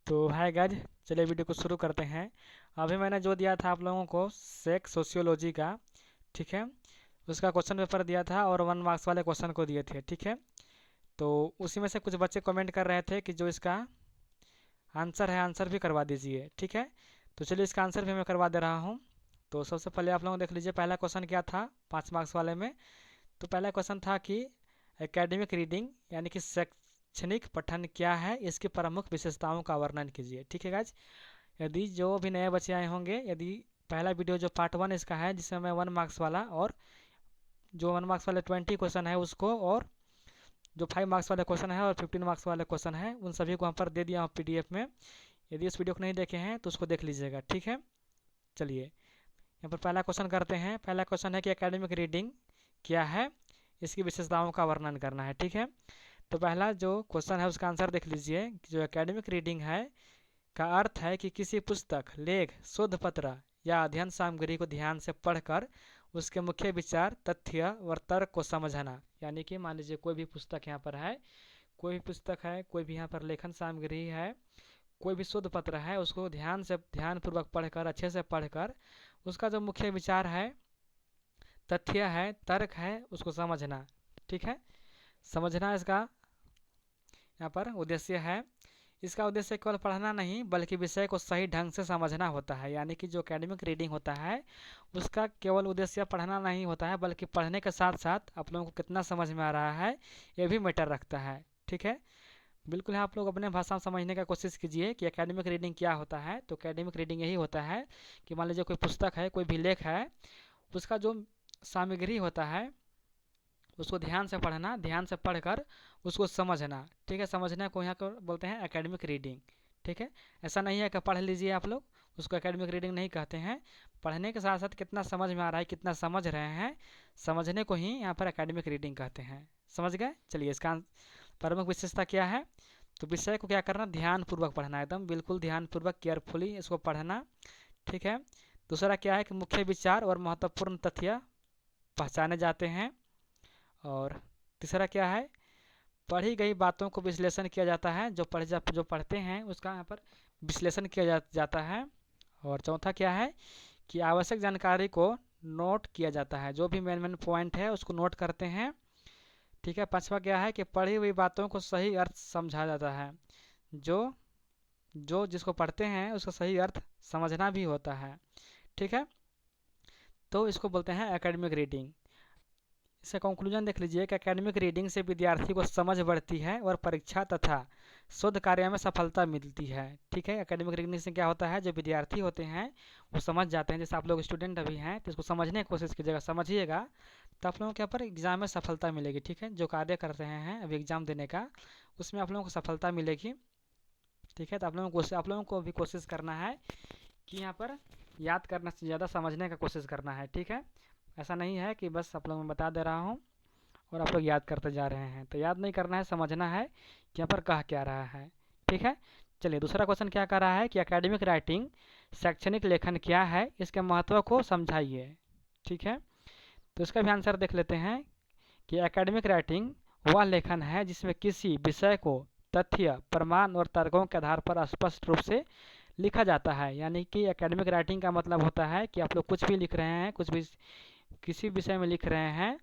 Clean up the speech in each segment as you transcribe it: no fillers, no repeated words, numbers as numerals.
तो hi guys, चलिए video को शुरू करते हैं। अभी मैंने जो दिया था आप लोगों को सेक्स सोशियोलॉजी का, ठीक है, उसका क्वेश्चन पेपर दिया था और 1 मार्क्स वाले क्वेश्चन को दिए थे, ठीक है। तो उसी में से कुछ बच्चे कमेंट कर रहे थे कि जो इसका आंसर है आंसर भी करवा दीजिए, ठीक है। तो चलिए इसका आंसर भी मैं करवा दे रहा हूँ। तो सबसे पहले आप लोग देख लीजिए पहला क्वेश्चन क्या था 5 मार्क्स वाले में। तो पहला क्वेश्चन था कि एकेडमिक रीडिंग यानी कि शैक्षणिक पठन क्या है, इसकी प्रमुख विशेषताओं का वर्णन कीजिए, ठीक है गाइज। यदि जो भी नए बच्चे आए होंगे, यदि पहला वीडियो जो पार्ट 1 इसका है जिसमें मैं 1 मार्क्स वाला और जो 1 मार्क्स वाले 20 क्वेश्चन है उसको, और जो 5 मार्क्स वाले क्वेश्चन है और 15 मार्क्स वाले क्वेश्चन है उन सभी को यहाँ पर दे दिया हूँ PDF में। यदि इस वीडियो को नहीं देखे हैं तो उसको देख लीजिएगा, ठीक है। चलिए यहाँ पर पहला क्वेश्चन करते हैं। पहला क्वेश्चन है कि एकेडमिक रीडिंग क्या है, इसकी विशेषताओं का वर्णन करना है, ठीक है। तो पहला जो क्वेश्चन है उसका आंसर देख लीजिए कि जो एकेडमिक रीडिंग है का अर्थ है कि किसी पुस्तक, लेख, शोध पत्र या अध्ययन सामग्री को ध्यान से पढ़कर उसके मुख्य विचार, तथ्य और तर्क को समझना। यानी कि मान लीजिए कोई भी पुस्तक यहाँ पर है, कोई भी पुस्तक है, कोई भी यहाँ पर लेखन सामग्री है, कोई भी शोध पत्र है, उसको ध्यानपूर्वक पढ़कर, अच्छे से पढ़कर उसका जो मुख्य विचार है, तथ्य है, तर्क है, उसको समझना, ठीक है। समझना इसका यहाँ पर उद्देश्य है। इसका उद्देश्य केवल पढ़ना नहीं बल्कि विषय को सही ढंग से समझना होता है। यानी कि जो एकेडमिक रीडिंग होता है उसका केवल उद्देश्य पढ़ना नहीं होता है, बल्कि पढ़ने के साथ साथ आप लोगों को कितना समझ में आ रहा है ये भी मैटर रखता है, ठीक है। बिल्कुल आप लोग अपने भाषा में समझने का कोशिश कीजिए कि एकेडमिक रीडिंग क्या होता है। तो एकेडमिक रीडिंग यही होता है कि मान लीजिए कोई पुस्तक है, कोई भी लेख है, उसका जो सामग्री होता है उसको ध्यान से पढ़ना, ध्यान से पढ़कर उसको समझना, ठीक है। समझने को यहाँ पर बोलते हैं एकेडमिक रीडिंग, ठीक है। ऐसा नहीं है कि पढ़ लीजिए आप लोग, उसको एकेडमिक रीडिंग नहीं कहते हैं। पढ़ने के साथ साथ कितना समझ में आ रहा है, कितना समझ रहे हैं, समझने को ही यहाँ पर एकेडमिक रीडिंग कहते हैं। समझ गए। चलिए इसका प्रमुख विशेषता क्या है। तो विषय को क्या करना, ध्यानपूर्वक पढ़ना, एकदम बिल्कुल ध्यानपूर्वक केयरफुली इसको पढ़ना, ठीक है। दूसरा क्या है कि मुख्य विचार और महत्वपूर्ण तथ्य पहचाने जाते हैं। और तीसरा क्या है, पढ़ी गई बातों को विश्लेषण किया जाता है, जो पढ़ते हैं उसका यहाँ पर विश्लेषण किया जाता है। और चौथा क्या है कि आवश्यक जानकारी को नोट किया जाता है, जो भी मेन मेन पॉइंट है उसको नोट करते हैं, ठीक है। पांचवा क्या है कि पढ़ी हुई बातों को सही अर्थ समझा जाता है, जो जो जिसको पढ़ते हैं उसका सही अर्थ समझना भी होता है, ठीक है। तो इसको बोलते हैं एकेडमिक रीडिंग। इसका कंक्लूजन देख लीजिए कि एकेडमिक रीडिंग से विद्यार्थी को समझ बढ़ती है और परीक्षा तथा शोध कार्य में सफलता मिलती है, ठीक है। एकेडमिक रीडिंग से क्या होता है, जो विद्यार्थी होते हैं वो समझ जाते हैं। जैसे आप लोग स्टूडेंट अभी हैं तो इसको समझने की कोशिश कीजिएगा, समझिएगा, तो आप लोगों के यहाँ पर एग्जाम में सफलता मिलेगी, ठीक है। जो कार्य कर रहे हैं अभी एग्जाम देने का, उसमें आप लोगों को सफलता मिलेगी, ठीक है। तो आप लोगों को भी कोशिश करना है कि यहाँ पर याद करने से ज़्यादा समझने का कोशिश करना है, ठीक है। ऐसा नहीं है कि बस आप लोगों को बता दे रहा हूँ और आप लोग याद करते जा रहे हैं। तो याद नहीं करना है, समझना है कि यहाँ पर कह क्या रहा है, ठीक है। चलिए दूसरा क्वेश्चन क्या कर रहा है कि एकेडमिक राइटिंग शैक्षणिक लेखन क्या है, इसके महत्व को समझाइए, ठीक है। तो इसका भी आंसर देख लेते हैं कि एकेडमिक राइटिंग वह लेखन है जिसमें किसी विषय को तथ्य, प्रमाण और तर्कों के आधार पर स्पष्ट रूप से लिखा जाता है। यानी कि एकेडमिक राइटिंग का मतलब होता है कि आप लोग कुछ भी लिख रहे हैं, कुछ भी किसी विषय में लिख रहे हैं,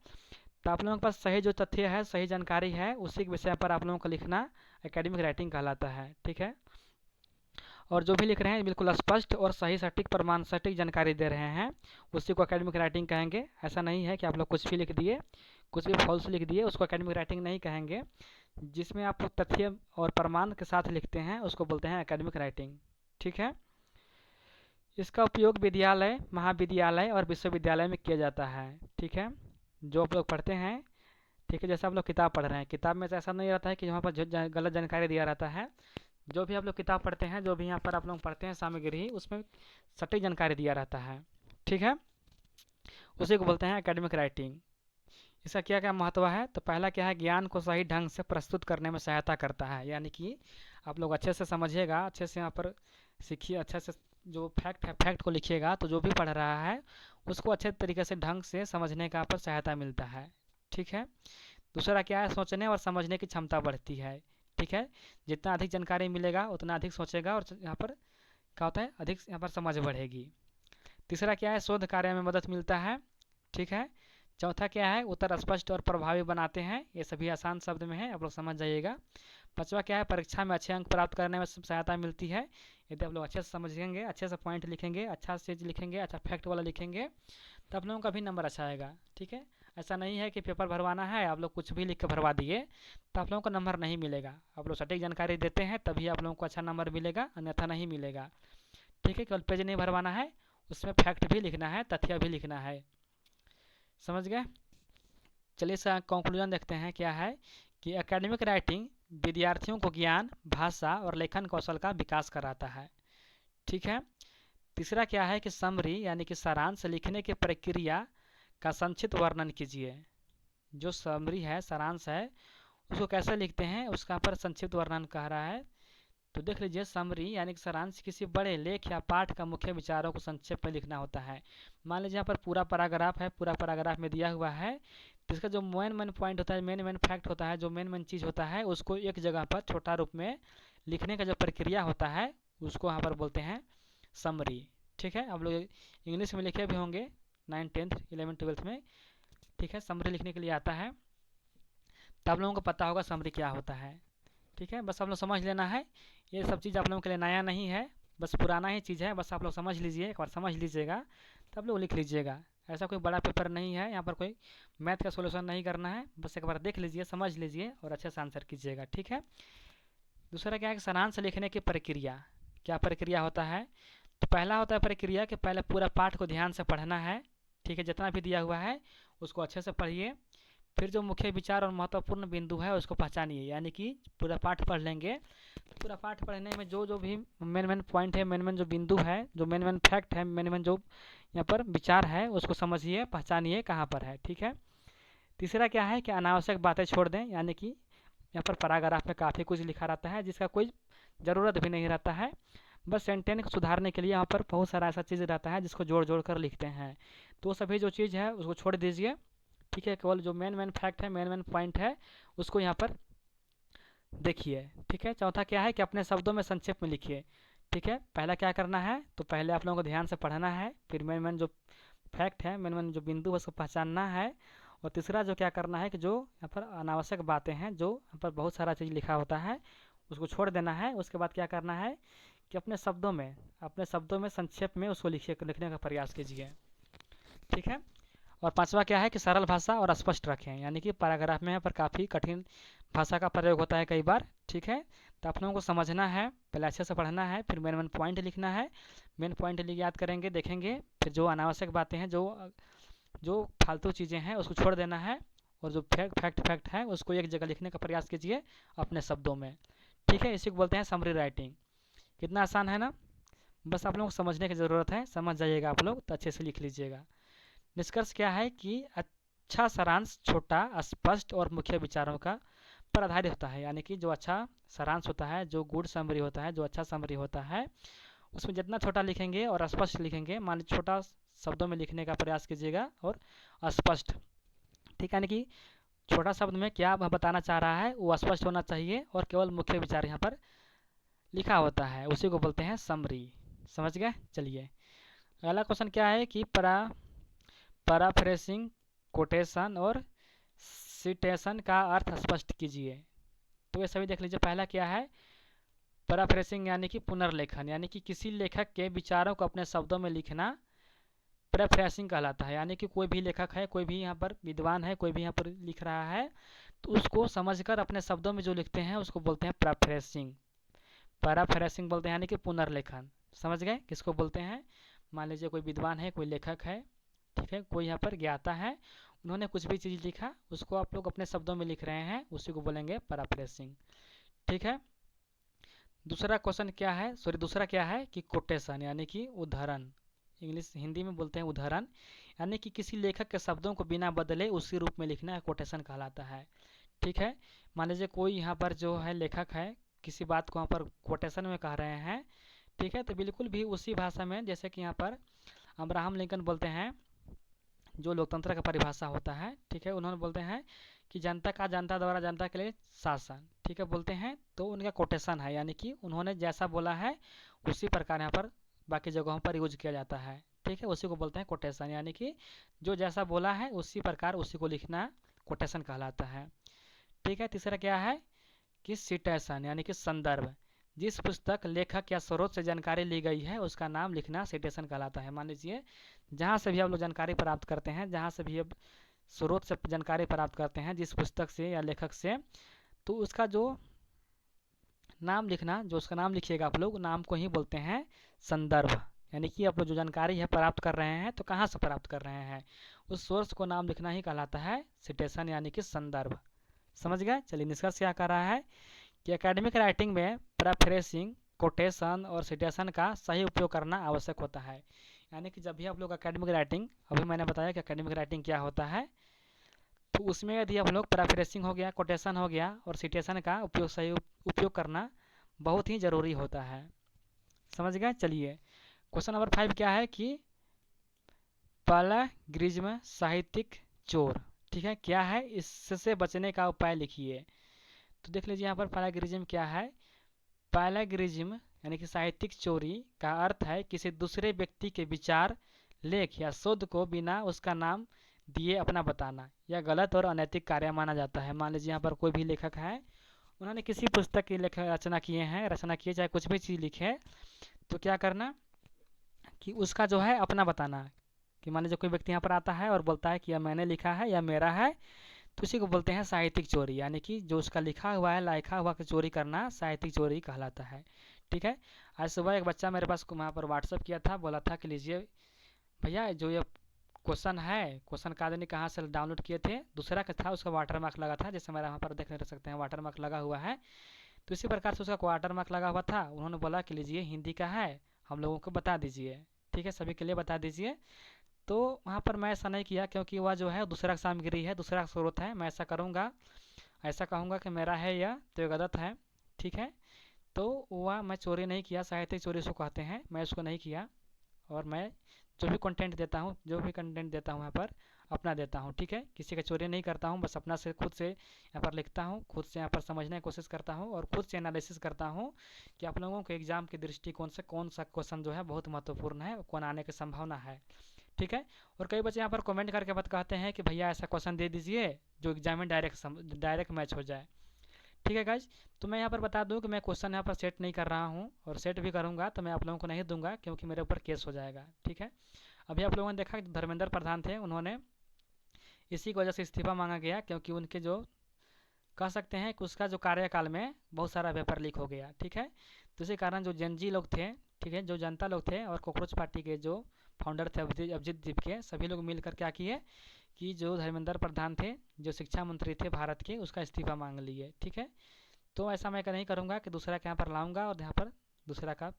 तो आप लोगों के पास सही जो तथ्य है, सही जानकारी है, उसी के विषय पर आप लोगों को लिखना एकेडमिक राइटिंग कहलाता है, ठीक है। और जो भी लिख रहे हैं बिल्कुल स्पष्ट और सही सटीक प्रमाण सटीक जानकारी दे रहे हैं, उसी को एकेडमिक राइटिंग कहेंगे। ऐसा नहीं है कि आप लोग कुछ भी लिख दिए, कुछ भी फॉल्स लिख दिए, उसको एकेडमिक राइटिंग नहीं कहेंगे। जिसमें आप तथ्य और प्रमाण के साथ लिखते हैं उसको बोलते हैं एकेडमिक राइटिंग, ठीक है। इसका उपयोग विद्यालय, महाविद्यालय और विश्वविद्यालय में किया जाता है, ठीक है। जो आप लोग पढ़ते हैं, ठीक है, जैसे आप लोग किताब पढ़ रहे हैं, किताब में ऐसा नहीं रहता है कि वहाँ पर गलत जानकारी दिया रहता है। जो भी आप लोग किताब पढ़ते हैं, जो भी यहाँ पर आप लोग पढ़ते हैं सामग्री, उसमें सटीक जानकारी दिया रहता है, ठीक है। उसी को बोलते हैं एकेडमिक राइटिंग। इसका क्या क्या महत्व है। तो पहला क्या है, ज्ञान को सही ढंग से प्रस्तुत करने में सहायता करता है। यानी कि आप लोग अच्छे से समझिएगा, अच्छे से यहाँ पर सीखिए, अच्छे से जो फैक्ट है फैक्ट को लिखिएगा, तो जो भी पढ़ रहा है उसको अच्छे तरीके से ढंग से समझने का यहाँ पर सहायता मिलता है, ठीक है। दूसरा क्या है, सोचने और समझने की क्षमता बढ़ती है, ठीक है, जितना अधिक जानकारी मिलेगा उतना अधिक सोचेगा और यहाँ पर क्या होता है, अधिक यहाँ पर समझ बढ़ेगी। तीसरा क्या है, शोध कार्य में मदद मिलता है। ठीक है, चौथा क्या है, उत्तर स्पष्ट और प्रभावी बनाते हैं। ये सभी आसान शब्द में है, आप लोग समझ जाइएगा। पांचवा क्या है, परीक्षा में अच्छे अंक प्राप्त करने में सहायता मिलती है। यदि आप लोग अच्छे से समझेंगे, अच्छे से पॉइंट लिखेंगे, अच्छा चीज़ लिखेंगे, अच्छा फैक्ट वाला लिखेंगे, तो आप लोगों का भी नंबर अच्छा आएगा। ठीक है, ऐसा नहीं है कि पेपर भरवाना है आप लोग कुछ भी लिख के भरवा दिए तो आप लोगों को नंबर नहीं मिलेगा। आप लोग सटीक जानकारी देते हैं तभी आप लोगों को अच्छा नंबर मिलेगा, अन्यथा नहीं मिलेगा। ठीक है, केवल पेज नहीं भरवाना है, उसमें फैक्ट भी लिखना है, तथ्य भी लिखना है। समझ गए? चलिए इसका कंक्लूजन देखते हैं क्या है कि एकेडमिक राइटिंग विद्यार्थियों को ज्ञान, भाषा और लेखन कौशल का विकास कराता है। ठीक है, तीसरा क्या है कि समरी यानी कि सारांश लिखने की प्रक्रिया का संक्षिप्त वर्णन कीजिए। जो समरी है, सारांश है, उसको कैसे लिखते हैं उसका पर संक्षिप्त वर्णन कह रहा है। तो देख लीजिए, समरी यानी कि सारांश किसी बड़े लेख या पाठ का मुख्य विचारों को संक्षेप में लिखना होता है। मान लीजिए यहाँ पर पूरा पैराग्राफ है, पूरा पैराग्राफ में दिया हुआ है, तो इसका जो मेन पॉइंट होता है, मेन फैक्ट होता है, जो मेन चीज़ होता है, उसको एक जगह पर छोटा रूप में लिखने का जो प्रक्रिया होता है उसको यहाँ पर बोलते हैं समरी। ठीक है, आप लोग इंग्लिश में लिखे भी होंगे 9th 10th 11th 12th में। ठीक है, समरी लिखने के लिए आता है, तो आप लोगों को पता होगा समरी क्या होता है। ठीक है, बस आप लोग समझ लेना है, ये सब चीज़ आप लोगों के लिए नया नहीं है, बस पुराना ही चीज़ है, बस आप लोग समझ लीजिए, एक बार समझ लीजिएगा तो आप लोग लिख लीजिएगा। ऐसा कोई बड़ा पेपर नहीं है, यहाँ पर कोई मैथ का सोल्यूशन नहीं करना है, बस एक बार देख लीजिए, समझ लीजिए और अच्छे से आंसर कीजिएगा। ठीक है, दूसरा क्या है कि सारांश लिखने की प्रक्रिया, क्या प्रक्रिया होता है। तो पहला होता है प्रक्रिया कि पहले पूरा पाठ को ध्यान से पढ़ना है। ठीक है, जितना भी दिया हुआ है उसको अच्छे से पढ़िए, फिर जो मुख्य विचार और महत्वपूर्ण बिंदु है उसको पहचानिए। यानी कि पूरा पाठ पढ़ लेंगे, पूरा पाठ पढ़ने में जो जो भी मेन पॉइंट है, मेन जो बिंदु है, जो मेन फैक्ट है, मेन जो यहाँ पर विचार है उसको समझिए, पहचानिए कहाँ पर है। ठीक है, तीसरा क्या है कि अनावश्यक बातें छोड़ दें। यानी कि यहाँ पर पैराग्राफ में काफ़ी कुछ लिखा रहता है जिसका कोई ज़रूरत भी नहीं रहता है, बस सेंटेंस को सुधारने के लिए यहाँ पर बहुत सारा ऐसा चीज़ रहता है जिसको जोड़ जोड़ कर लिखते हैं, तो सभी जो चीज़ है उसको छोड़ दीजिए। ठीक है, केवल जो मेन फैक्ट है, मेन पॉइंट है उसको यहाँ पर देखिए। ठीक है, चौथा क्या है कि अपने शब्दों में संक्षेप में लिखिए। ठीक है, पहला क्या करना है, तो पहले आप लोगों को ध्यान से पढ़ना है, फिर मेन जो फैक्ट है, मेन जो बिंदु है उसको पहचानना है, और तीसरा जो क्या करना है कि जो यहाँ पर अनावश्यक बातें हैं, जो यहाँ पर बहुत सारा चीज़ लिखा होता है उसको छोड़ देना है। उसके बाद क्या करना है कि अपने शब्दों में संक्षेप में उसको लिखने का प्रयास कीजिए। ठीक है, और पांचवा क्या है कि सरल भाषा और स्पष्ट रखें। यानी कि पैराग्राफ में यहाँ पर काफ़ी कठिन भाषा का प्रयोग होता है कई बार। ठीक है, तो आप लोगों को समझना है, पहले अच्छे से पढ़ना है, फिर मेन पॉइंट लिखना है, मेन पॉइंट लिख याद करेंगे, देखेंगे, फिर जो अनावश्यक बातें हैं, जो फालतू चीज़ें हैं उसको छोड़ देना है, और जो फैक्ट है उसको एक जगह लिखने का प्रयास कीजिए अपने शब्दों में। ठीक है, इसी को बोलते हैं समरी राइटिंग। कितना आसान है ना, बस आप लोगों को समझने की ज़रूरत है, समझ जाइएगा आप लोग तो अच्छे से लिख लीजिएगा। निष्कर्ष क्या है कि अच्छा सारांश छोटा, स्पष्ट और मुख्य विचारों का पर आधारित होता है। यानी कि जो अच्छा सारांश होता है, जो गुड समरी होता है, जो अच्छा समरी होता है, उसमें जितना छोटा लिखेंगे और स्पष्ट लिखेंगे, मान लीजिए छोटा शब्दों में लिखने का प्रयास कीजिएगा और स्पष्ट। ठीक है, यानी कि छोटा शब्द में क्या बताना चाह रहा है वो स्पष्ट होना चाहिए, और केवल मुख्य विचार यहाँ पर लिखा होता है, उसी को बोलते हैं समरी। समझ गए? चलिए अगला क्वेश्चन क्या है कि पैराफ्रेसिंग, कोटेशन और सिटेशन का अर्थ स्पष्ट कीजिए। तो ये सभी देख लीजिए। पहला क्या है, पैराफ्रेसिंग यानी कि पुनर्लेखन, यानी कि किसी लेखक के विचारों को अपने शब्दों में लिखना पैराफ्रेसिंग कहलाता है। यानी कि कोई भी लेखक है, कोई भी यहाँ पर विद्वान है, कोई भी यहाँ पर लिख रहा है, तो उसको समझकर अपने शब्दों में जो लिखते हैं उसको बोलते हैं पैराफ्रेसिंग। पैराफ्रेसिंग बोलते हैं यानी कि पुनर्लेखन। समझ गए किसको बोलते हैं? मान लीजिए कोई विद्वान है, कोई लेखक है, ठीक है, कोई यहाँ पर ज्ञाता है, उन्होंने कुछ भी चीज़ लिखा, उसको आप लोग अपने शब्दों में लिख रहे हैं, उसी को बोलेंगे पैराफ्रेसिंग। ठीक है, दूसरा क्या है कि कोटेशन यानी कि उदाहरण, इंग्लिश हिंदी में बोलते हैं उदाहरण, यानी कि किसी लेखक के शब्दों को बिना बदले उसी रूप में लिखना कोटेशन कहलाता है। ठीक है, मान लीजिए कोई यहाँ पर जो है लेखक है, किसी बात को यहाँ पर कोटेशन में कह रहे हैं, ठीक है, तो बिल्कुल भी उसी भाषा में, जैसे कि यहाँ पर अब्राहम लिंकन बोलते हैं, जो लोकतंत्र का परिभाषा होता है, ठीक है, उन्होंने बोलते हैं कि जनता का जनता द्वारा जनता के लिए शासन, ठीक है, बोलते हैं। तो उनका कोटेशन है, यानी कि उन्होंने जैसा बोला है उसी प्रकार यहाँ पर बाकी जगहों पर यूज किया जाता है, ठीक है, उसी को बोलते हैं कोटेशन, यानी कि जो जैसा बोला है उसी प्रकार उसी को लिखना कोटेशन कहलाता है, ठीक है। तीसरा क्या है कि सिटेशन, यानी कि संदर्भ, जिस पुस्तक लेखक या स्रोत से जानकारी ली गई है उसका नाम लिखना सिटेशन कहलाता है। मान लीजिए जहाँ से भी आप लोग जानकारी प्राप्त करते हैं, जहाँ से भी आप स्रोत से जानकारी प्राप्त करते हैं जिस पुस्तक से या लेखक से, तो उसका जो नाम लिखना, जो उसका नाम लिखिएगा आप लोग, नाम को ही बोलते हैं संदर्भ, यानी कि आप लोग जो जानकारी है प्राप्त कर रहे हैं तो कहाँ से प्राप्त कर रहे हैं, उस सोर्स को नाम लिखना ही कहलाता है सिटेशन, यानी कि संदर्भ। समझ गए? चलिए निष्कर्ष क्या कर रहा है कि एकेडमिक राइटिंग में पैराफ्रेजिंग, कोटेशन और सिटेशन का सही उपयोग करना आवश्यक होता है। यानी कि जब भी आप लोग एकेडमिक राइटिंग, अभी मैंने बताया कि एकेडमिक राइटिंग क्या होता है, तो उसमें यदि आप लोग पैराफ्रेजिंग हो गया, कोटेशन हो गया और सिटेशन का उपयोग सही उपयोग करना बहुत ही ज़रूरी होता है। समझ गए? चलिए क्वेश्चन नंबर 5 क्या है कि प्लेगरिज्म साहित्यिक चोर, ठीक है, क्या है, इससे बचने का उपाय लिखिए। तो देख लीजिए यहाँ पर प्लेगरिज्म क्या है। प्लेगरिज्म यानी कि साहित्यिक चोरी का अर्थ है किसी दूसरे व्यक्ति के विचार, लेख या शोध को बिना उसका नाम दिए अपना बताना। यह गलत और अनैतिक कार्य माना जाता है। मान लीजिए यहाँ पर कोई भी लेखक है, उन्होंने किसी पुस्तक की रचना किए हैं, रचना किए चाहे कुछ भी चीज़ लिखे, तो क्या करना कि उसका जो है अपना बताना, कि मान लीजिए कोई व्यक्ति यहाँ पर आता है और बोलता है कि यह मैंने लिखा है या मेरा है, तो उसी को बोलते हैं साहित्यिक चोरी, यानी कि जो उसका लिखा हुआ है, लिखा हुआ की चोरी करना साहित्यिक चोरी कहलाता है, ठीक है। आज सुबह एक बच्चा मेरे पास वहाँ पर व्हाट्सअप किया था, बोला था कि लीजिए भैया जो ये क्वेश्चन है, क्वेश्चन कादनी कहाँ से डाउनलोड किए थे, दूसरा का था, उसका वाटर मार्क लगा था, जैसे मेरा वहाँ पर देख सकते हैं वाटर मार्क लगा हुआ है, तो इसी प्रकार से उसका वाटर मार्क लगा हुआ था। उन्होंने बोला कि लीजिए हिंदी का है, हम लोगों को बता दीजिए, ठीक है, सभी के लिए बता दीजिए। तो वहाँ पर मैं ऐसा नहीं किया, क्योंकि वह जो है दूसरा सामग्री है, दूसरा स्रोत है। मैं ऐसा करूँगा, ऐसा कहूँगा कि मेरा है यह, तो ये गलत है, ठीक है। तो वह मैं चोरी नहीं किया, साहित्यिक चोरी उसको कहते हैं, मैं उसको नहीं किया। और मैं जो भी कंटेंट देता हूँ, जो भी कंटेंट देता हूँ यहाँ पर अपना देता हूँ, ठीक है, किसी का चोरी नहीं करता हूँ, बस अपना से खुद से यहाँ पर लिखता हूँ, खुद से यहाँ पर समझने की कोशिश करता हूँ और खुद से एनालिसिस करता हूँ कि आप लोगों के एग्जाम के दृष्टिकोण से कौन सा क्वेश्चन जो है बहुत महत्वपूर्ण है, कौन आने की संभावना है, ठीक है। और कई बच्चे यहाँ पर कमेंट करके बात कहते हैं कि भैया ऐसा क्वेश्चन दे दीजिए जो एग्जाम में डायरेक्ट मैच हो जाए, ठीक है गाइज। तो मैं यहाँ पर बता दूँ कि मैं क्वेश्चन यहाँ पर सेट नहीं कर रहा हूँ, और सेट भी करूँगा तो मैं आप लोगों को नहीं दूंगा, क्योंकि मेरे ऊपर केस हो जाएगा, ठीक है। अभी आप लोगों ने देखा कि धर्मेंद्र प्रधान थे, उन्होंने इसी की वजह से इस्तीफा मांगा गया, क्योंकि उनके जो कह सकते हैं कि उसका जो कार्यकाल में बहुत सारा पेपर लीक हो गया, ठीक है। तो इसी कारण जो जनजी लोग थे, ठीक है, जो जनता लोग थे और कॉकरोच पार्टी के जो फाउंडर थे अभिजीत दीप के, सभी लोग मिलकर क्या किए कि जो धर्मेंद्र प्रधान थे, जो शिक्षा मंत्री थे भारत के, उसका इस्तीफा मांग लिए, ठीक है। तो ऐसा मैं नहीं करूँगा कि दूसरा के यहाँ पर लाऊंगा और यहाँ पर दूसरा का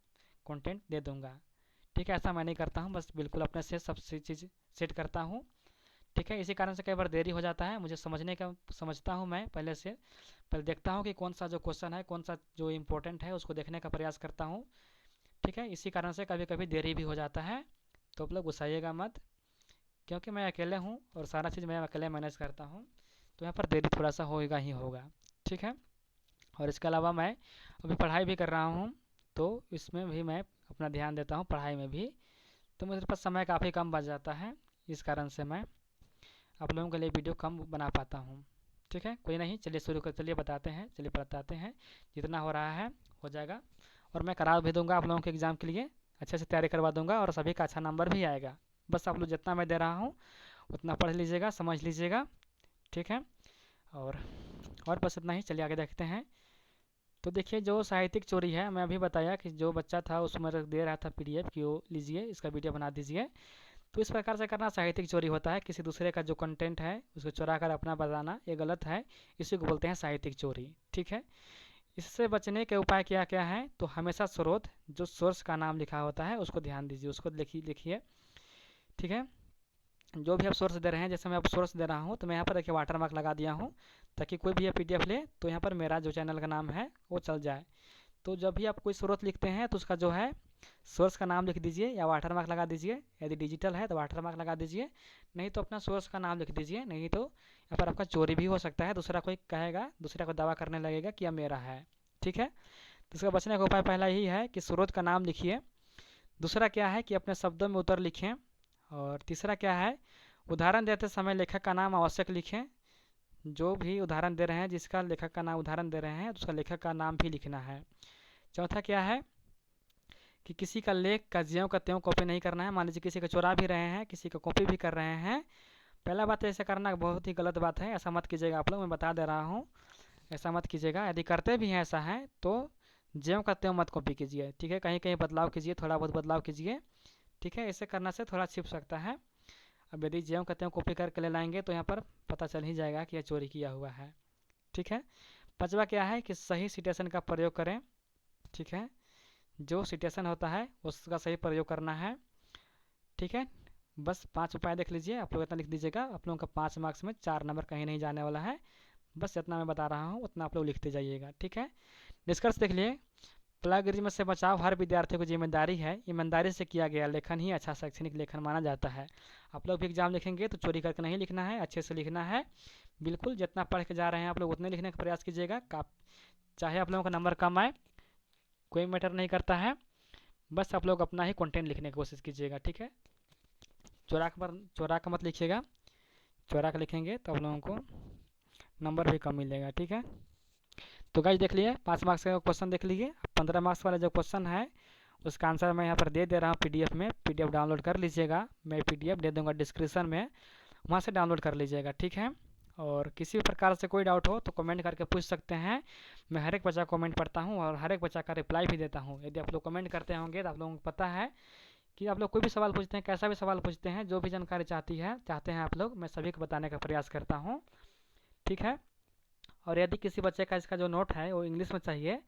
कंटेंट दे दूंगा, ठीक है, ऐसा मैं नहीं करता हूँ, बस बिल्कुल अपने से सब चीज़ सेट करता हूँ, ठीक है। इसी कारण से कई बार देरी हो जाता है, मुझे समझता हूँ, मैं पहले से पहले देखता हूँ कि कौन सा जो क्वेश्चन है, कौन सा जो इम्पोर्टेंट है, उसको देखने का प्रयास करता हूँ, ठीक है। इसी कारण से कभी कभी देरी भी हो जाता है, तो आप लोग गुस्साइएगा मत, क्योंकि मैं अकेले हूँ और सारा चीज़ मैं अकेले मैनेज करता हूँ, तो यहाँ पर देरी थोड़ा सा होगा ही होगा, ठीक है। और इसके अलावा मैं अभी पढ़ाई भी कर रहा हूँ, तो इसमें भी मैं अपना ध्यान देता हूँ पढ़ाई में भी, तो मेरे पास समय काफ़ी कम बच जाता है, इस कारण से मैं आप लोगों के लिए वीडियो कम बना पाता हूँ, ठीक है। कोई नहीं, चलिए शुरू कर, चलिए बताते हैं, चलिए बताते हैं, जितना हो रहा है हो जाएगा। और मैं करा भी दूंगा आप लोगों के एग्ज़ाम के लिए, अच्छे से तैयारी करवा दूंगा और सभी का अच्छा नंबर भी आएगा। बस आप लोग जितना मैं दे रहा हूँ उतना पढ़ लीजिएगा, समझ लीजिएगा, ठीक है। और बस इतना ही, चलिए आगे देखते हैं। तो देखिए जो साहित्यिक चोरी है, मैं अभी बताया कि जो बच्चा था उसमें दे रहा था पीडीएफ कि वो लीजिए इसका वीडियो बना दीजिए, तो इस प्रकार से करना साहित्यिक चोरी होता है। किसी दूसरे का जो कंटेंट है उसको चुरा कर अपना बताना, ये गलत है, इसी को बोलते हैं साहित्यिक चोरी, ठीक है। इससे बचने के उपाय क्या क्या हैं, तो हमेशा स्रोत, जो सोर्स का नाम लिखा होता है उसको ध्यान दीजिए, उसको लिखिए, ठीक है। जो भी आप सोर्स दे रहे हैं, जैसे मैं अब सोर्स दे रहा हूँ, तो मैं यहाँ पर देखिए वाटर मार्क लगा दिया हूँ, ताकि कोई भी पीडीएफ ले तो यहाँ पर मेरा जो चैनल का नाम है वो चल जाए। तो जब भी आप कोई स्रोत लिखते हैं तो उसका जो है सोर्स का नाम लिख दीजिए या वाटर मार्क लगा दीजिए। यदि डिजिटल है तो वाटर मार्क लगा दीजिए, नहीं तो अपना सोर्स का नाम लिख दीजिए। नहीं तो यहाँ पर आपका चोरी भी हो सकता है, दूसरा कोई कहेगा, दूसरा को दावा करने लगेगा कि यह मेरा है। ठीक है, तो इसका बचने का उपाय पहला यही है कि स्रोत का नाम लिखिए। दूसरा क्या है कि अपने शब्दों में उत्तर लिखें। और तीसरा क्या है, उदाहरण देते समय लेखक का नाम आवश्यक लिखें। जो भी उदाहरण दे रहे हैं, जिसका लेखक का नाम उदाहरण दे रहे हैं, उसका लेखक का नाम भी लिखना है। चौथा क्या है कि किसी का लेख का ज्यों का त्यों कॉपी नहीं करना है। मान लीजिए किसी का चुरा भी रहे हैं, किसी का कॉपी भी कर रहे हैं, पहला बात तो ऐसा करना बहुत ही गलत बात है, ऐसा मत कीजिएगा आप लोग, मैं बता दे रहा हूँ, ऐसा मत कीजिएगा। यदि करते भी हैं ऐसा है तो ज्यों का त्यों मत कॉपी कीजिए। ठीक है, कहीं कहीं बदलाव कीजिए, थोड़ा बहुत बदलाव कीजिए। ठीक है, ऐसे करने से थोड़ा छिप सकता है। अब यदि ज्यों का त्यों कॉपी करके ले लाएंगे तो यहाँ पर पता चल ही जाएगा कि यह चोरी किया हुआ है। ठीक है, पांचवा क्या है कि सही सिटेशन का प्रयोग करें। ठीक है, जो सिटेशन होता है उसका सही प्रयोग करना है। ठीक है, बस 5 उपाय देख लीजिए, आप लोग इतना लिख दीजिएगा। आप लोगों का 5 मार्क्स में 4 नंबर कहीं नहीं जाने वाला है। बस इतना मैं बता रहा हूँ, उतना आप लोग लिखते जाइएगा। ठीक है, निष्कर्ष देख लिए, प्लेगरिज्म से बचाव हर विद्यार्थी को जिम्मेदारी है। ईमानदारी से किया गया लेखन ही अच्छा शैक्षणिक लेखन माना जाता है। आप लोग भी एग्जाम लिखेंगे तो चोरी करके नहीं लिखना है, अच्छे से लिखना है। बिल्कुल जितना पढ़ के जा रहे हैं आप लोग उतने लिखने का प्रयास कीजिएगा। चाहे आप लोगों का नंबर कम आए, कोई मैटर नहीं करता है, बस आप लोग अपना ही कंटेंट लिखने की कोशिश कीजिएगा। ठीक है, चोरा कर मत लिखिएगा, चोरा कर लिखेंगे तो आप लोगों को नंबर भी कम मिलेगा। ठीक है, तो गाइस देख लिए 5 मार्क्स का क्वेश्चन देख लीजिए। 15 मार्क्स वाला जो क्वेश्चन है उसका आंसर मैं यहाँ पर दे रहा हूँ पीडीएफ में, पीडीएफ डाउनलोड कर लीजिएगा। मैं पीडीएफ दे दूँगा डिस्क्रिप्शन में, वहाँ से डाउनलोड कर लीजिएगा। ठीक है, और किसी भी प्रकार से कोई डाउट हो तो कमेंट करके पूछ सकते हैं। मैं हर एक बच्चा कमेंट पढ़ता हूँ और हर एक बच्चा का रिप्लाई भी देता हूँ। यदि आप लोग कमेंट करते होंगे तो आप लोगों को पता है कि आप लोग कोई भी सवाल पूछते हैं, कैसा भी सवाल पूछते हैं, जो भी जानकारी चाहते हैं आप लोग, मैं सभी को बताने का प्रयास करता हूँ। ठीक है, और यदि किसी बच्चे का इसका जो नोट है वो इंग्लिश में चाहिए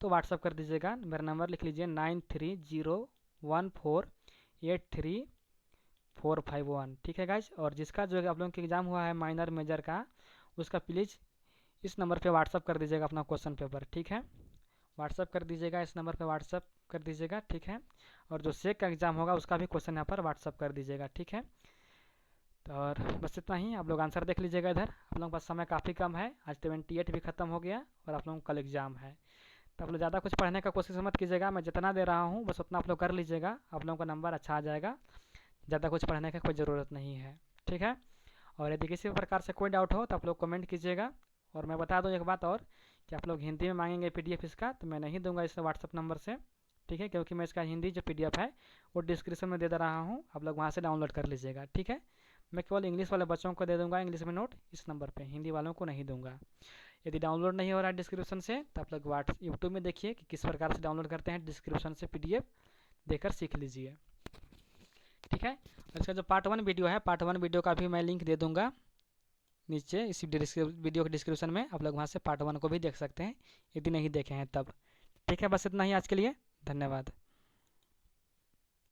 तो व्हाट्सअप कर दीजिएगा। मेरा नंबर लिख लीजिए 9301483451। ठीक है गाइज, और जिसका जो आप लोगों का एग्ज़ाम हुआ है माइनर मेजर का, उसका प्लीज़ इस नंबर पे व्हाट्सअप कर दीजिएगा अपना क्वेश्चन पेपर। ठीक है, व्हाट्सअप कर दीजिएगा, इस नंबर पे व्हाट्सअप कर दीजिएगा। ठीक है, और जो सेक का एग्ज़ाम होगा उसका भी क्वेश्चन यहाँ पर व्हाट्सअप कर दीजिएगा। ठीक है, तो और बस इतना ही, आप लोग आंसर देख लीजिएगा। इधर आप लोगों का समय काफ़ी कम है, आज 78 भी ख़त्म हो गया और आप लोगों का कल एग्ज़ाम है, तो आप लोग ज़्यादा कुछ पढ़ने का कोशिश मत कीजिएगा। मैं जितना दे रहा हूँ बस उतना आप लोग कर लीजिएगा, आप लोगों का नंबर अच्छा आ जाएगा। ज़्यादा कुछ पढ़ने का कोई ज़रूरत नहीं है। ठीक है, और यदि किसी प्रकार से कोई डाउट हो तो आप लोग कमेंट कीजिएगा। और मैं बता दूँ एक बात और कि आप लोग हिंदी में मांगेंगे पीडीएफ इसका तो मैं नहीं दूंगा इस व्हाट्सअप नंबर से। ठीक है, क्योंकि मैं इसका हिंदी जो पीडीएफ है वो डिस्क्रिप्शन में दे रहा हूँ, आप लोग वहाँ से डाउनलोड कर लीजिएगा। ठीक है, मैं केवल इंग्लिश वाले बच्चों को दे दूंगा इंग्लिश में नोट इस नंबर पे, हिंदी वालों को नहीं दूंगा। यदि डाउनलोड नहीं हो रहा है डिस्क्रिप्शन से तो आप लोग यूट्यूब में देखिए कि किस प्रकार से डाउनलोड करते हैं, डिस्क्रिप्शन से पीडीएफ देकर सीख लीजिए। ठीक है, और इसका जो पार्ट 1 वीडियो है, पार्ट 1 वीडियो का भी मैं लिंक दे दूंगा नीचे इसी वीडियो के डिस्क्रिप्शन में, आप लोग वहाँ से पार्ट 1 को भी देख सकते हैं यदि नहीं देखे हैं तब। ठीक है, बस इतना ही आज के लिए, धन्यवाद।